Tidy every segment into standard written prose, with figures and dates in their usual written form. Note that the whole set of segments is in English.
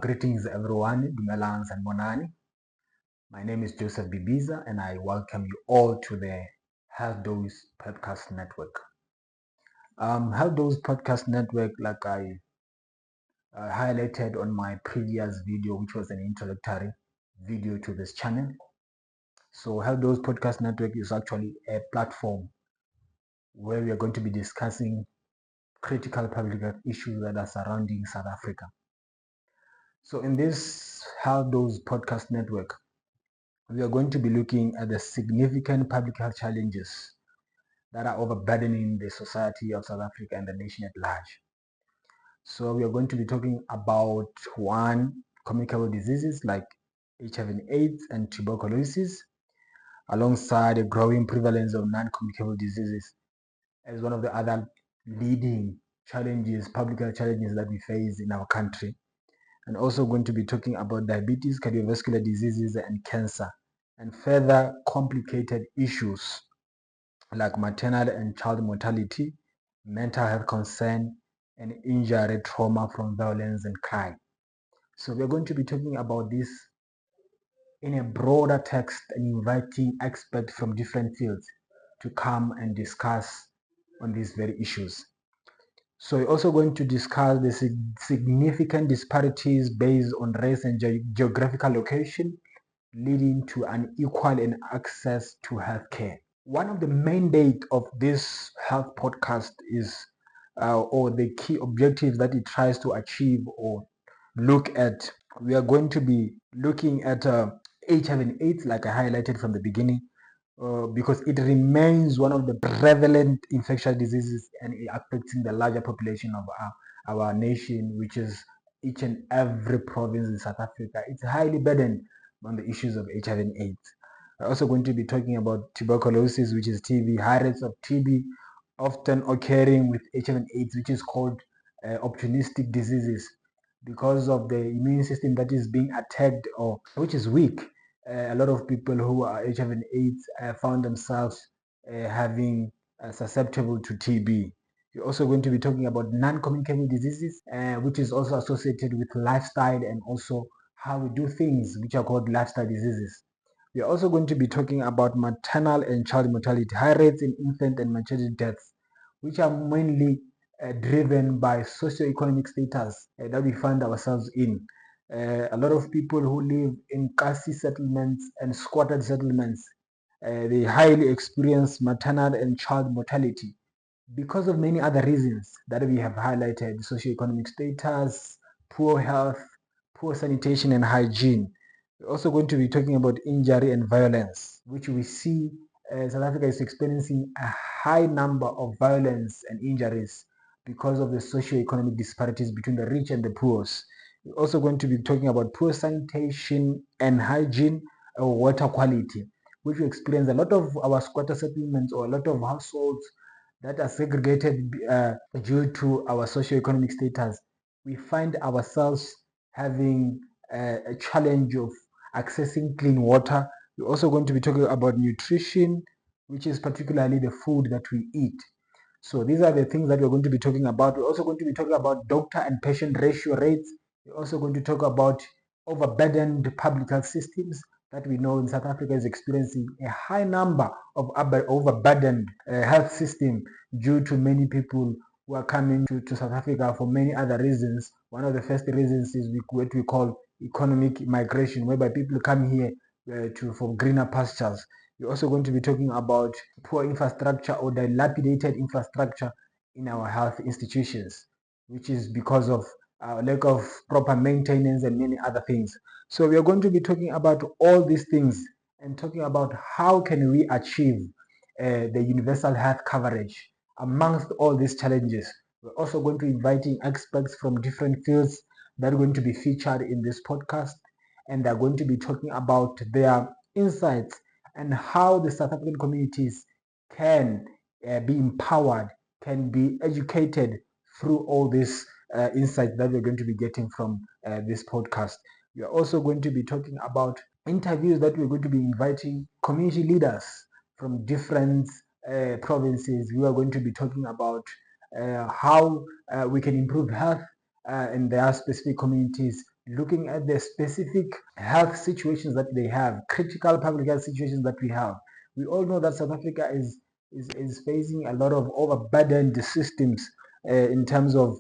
Greetings everyone, Dumelang Sanbonani. My name is Joseph Bibiza and I welcome you all to the Health Dose Podcast Network. Health Dose Podcast Network, like I highlighted on my previous video, which was an introductory video to this channel. So Health Dose Podcast Network is actually a platform where we are going to be discussing critical public health issues that are surrounding South Africa. So in this Health Dose Podcast Network, we are going to be looking at the significant public health challenges that are overburdening the society of South Africa and the nation at large. So we are going to be talking about one, communicable diseases like HIV and AIDS and tuberculosis, alongside a growing prevalence of non-communicable diseases as one of the other leading challenges, public health challenges that we face in our country. And also going to be talking about diabetes, cardiovascular diseases, and cancer, and further complicated issues like maternal and child mortality, mental health concern, and injury, trauma from violence and crime. So we're going to be talking about this in a broader text and inviting experts from different fields to come and discuss on these very issues. So we're also going to discuss the significant disparities based on race and geographical location, leading to unequal and access to healthcare. One of the mandate of this health podcast is, or the key objectives that it tries to achieve or look at, we are going to be looking at HIV and AIDS, like I highlighted from the beginning, because it remains one of the prevalent infectious diseases and affecting the larger population of our nation, which is each and every province in South Africa. It's highly burdened on the issues of HIV and AIDS. We're also going to be talking about tuberculosis, which is TB, high rates of TB, often occurring with HIV and AIDS, which is called opportunistic diseases, because of the immune system that is being attacked or which is weak. A lot of people who are HIV and AIDS found themselves having susceptible to TB. We're also going to be talking about non-communicable diseases, which is also associated with lifestyle and also how we do things, which are called lifestyle diseases. We are also going to be talking about maternal and child mortality, high rates in infant and maternity deaths, which are mainly driven by socioeconomic status that we find ourselves in. A lot of people who live in kasi settlements and squatted settlements, they highly experience maternal and child mortality because of many other reasons that we have highlighted: socioeconomic status, poor health, poor sanitation and hygiene. We're also going to be talking about injury and violence, which we see South Africa is experiencing a high number of violence and injuries because of the socioeconomic disparities between the rich and the poor. We're also going to be talking about poor sanitation and hygiene or water quality, which we experience a lot of our squatter settlements or a lot of households that are segregated due to our socioeconomic status. We find ourselves having a challenge of accessing clean water. We're also going to be talking about nutrition, which is particularly the food that we eat. So these are the things that we're going to be talking about. We're also going to be talking about doctor and patient ratio rates. We're also going to talk about overburdened public health systems that we know in South Africa is experiencing a high number of overburdened health system due to many people who are coming to South Africa for many other reasons. One of the first reasons is what we call economic migration, whereby people come here for greener pastures. We're also going to be talking about poor infrastructure or dilapidated infrastructure in our health institutions, which is because of lack of proper maintenance and many other things. So we are going to be talking about all these things and talking about how can we achieve the universal health coverage amongst all these challenges. We're also going to be inviting experts from different fields that are going to be featured in this podcast. and they're going to be talking about their insights and how the South African communities can be empowered, can be educated through all these insights that we're going to be getting from this podcast. We are also going to be talking about interviews that we're going to be inviting community leaders from different provinces. We are going to be talking about how we can improve health in their specific communities, looking at the specific health situations that they have, critical public health situations that we have. We all know that South Africa is facing a lot of overburdened systems in terms of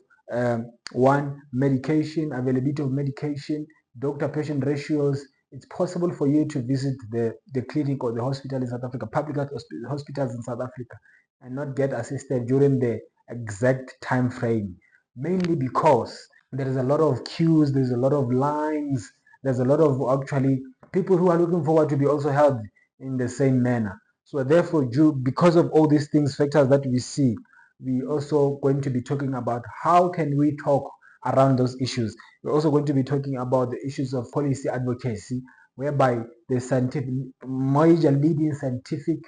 one, medication, availability of medication, doctor-patient ratios. It's possible for you to visit the clinic or the hospital in South Africa, public health hospitals in South Africa, and not get assisted during the exact time frame, mainly because there is a lot of queues, there's a lot of lines, there's a lot of actually people who are looking forward to be also helped in the same manner. So therefore, because of all these things, factors that we see, we also going to be talking about how can we talk around those issues. We're also going to be talking about the issues of policy advocacy, whereby the scientific, major leading scientific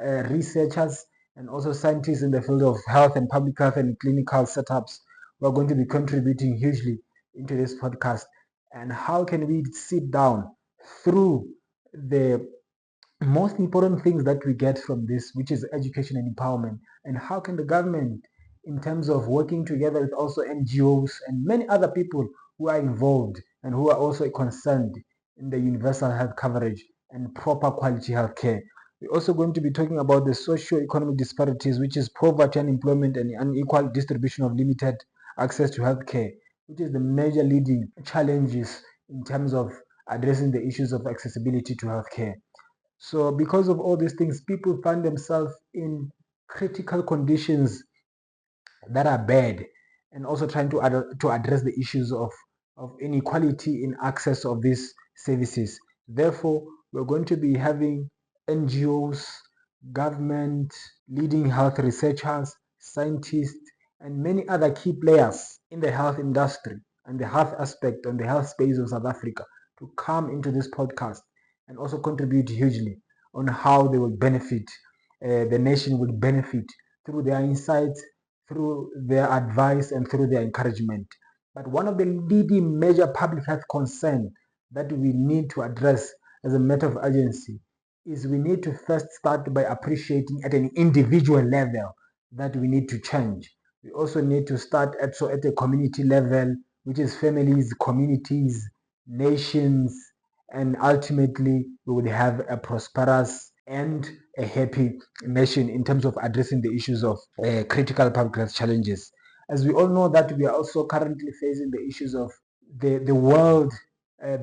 researchers and also scientists in the field of health and public health and clinical setups who are going to be contributing hugely into this podcast. And how can we sit down through the most important things that we get from this, which is education and empowerment, and how can the government, in terms of working together with also NGOs and many other people who are involved and who are also concerned in the universal health coverage and proper quality health care. We're also going to be talking about the socio-economic disparities, which is poverty, unemployment, and unequal distribution of limited access to health care, which is the major leading challenges in terms of addressing the issues of accessibility to healthcare. So because of all these things, people find themselves in critical conditions that are bad, and also trying to address the issues of inequality in access of these services. Therefore, we're going to be having NGOs, government, leading health researchers, scientists, and many other key players in the health industry and the health aspect and the health space of South Africa to come into this podcast and also contribute hugely on how they will benefit, the nation will benefit through their insights, through their advice, and through their encouragement. But one of the leading major public health concerns that we need to address as a matter of urgency is we need to first start by appreciating at an individual level that we need to change. We also need to start at a community level, which is families, communities, nations, and ultimately we would have a prosperous and a happy nation in terms of addressing the issues of critical public health challenges. As we all know that we are also currently facing the issues of the world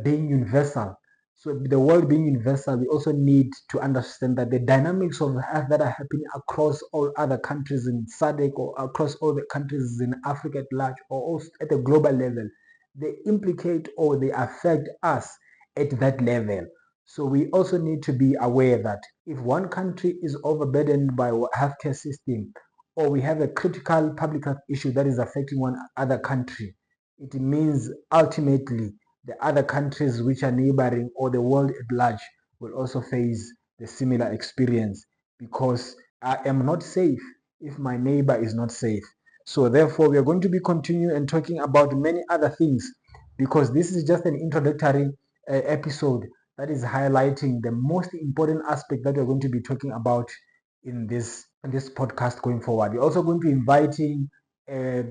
being universal. So the world being universal, we also need to understand that the dynamics of health that are happening across all other countries in SADC or across all the countries in Africa at large or also at the global level, they implicate or they affect us at that level. So we also need to be aware that if one country is overburdened by a healthcare system, or we have a critical public health issue that is affecting one other country, it means ultimately the other countries which are neighboring or the world at large will also face the similar experience, because I am not safe if my neighbor is not safe. So therefore, we are going to be continuing and talking about many other things, because this is just an introductory episode that is highlighting the most important aspect that we're going to be talking about in this podcast going forward. We're also going to be inviting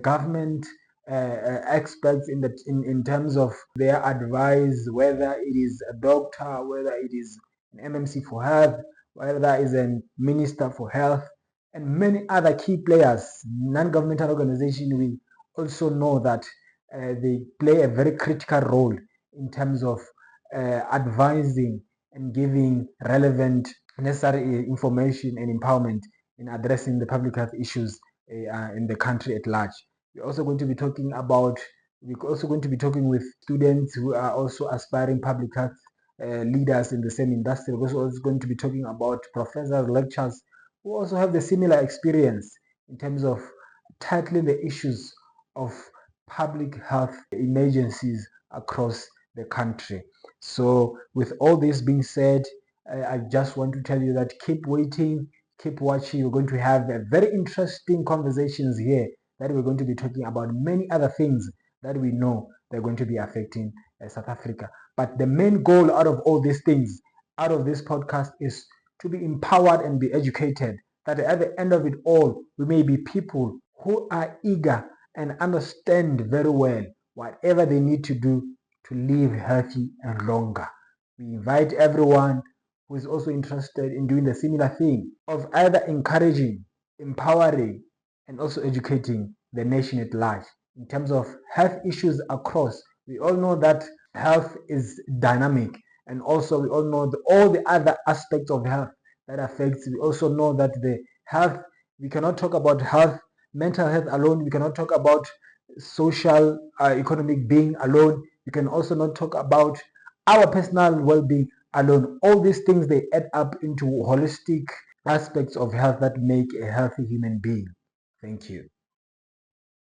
government experts in terms of their advice, whether it is a doctor, whether it is an MMC for health, whether it is a minister for health, and many other key players, non-governmental organizations. We also know that they play a very critical role in terms of advising and giving relevant necessary information and empowerment in addressing the public health issues in the country at large. We're also going to be talking with students who are also aspiring public health leaders in the same industry. We're also going to be talking about professors, lecturers who also have the similar experience in terms of tackling the issues of public health emergencies across the country. So with all this being said, I just want to tell you that keep waiting, keep watching. We're going to have very interesting conversations here that we're going to be talking about many other things that we know they're going to be affecting South Africa. But the main goal out of all these things, out of this podcast, is to be empowered and be educated. That at the end of it all, we may be people who are eager and understand very well whatever they need to do to live healthy and longer. We invite everyone who is also interested in doing the similar thing of either encouraging, empowering, and also educating the nation at large in terms of health issues across. We all know that health is dynamic, and also we all know all the other aspects of health that affects. We also know that the health, we cannot talk about health, mental health alone. We cannot talk about social, economic being alone. We can also not talk about our personal well-being alone. All these things, they add up into holistic aspects of health that make a healthy human being. Thank you.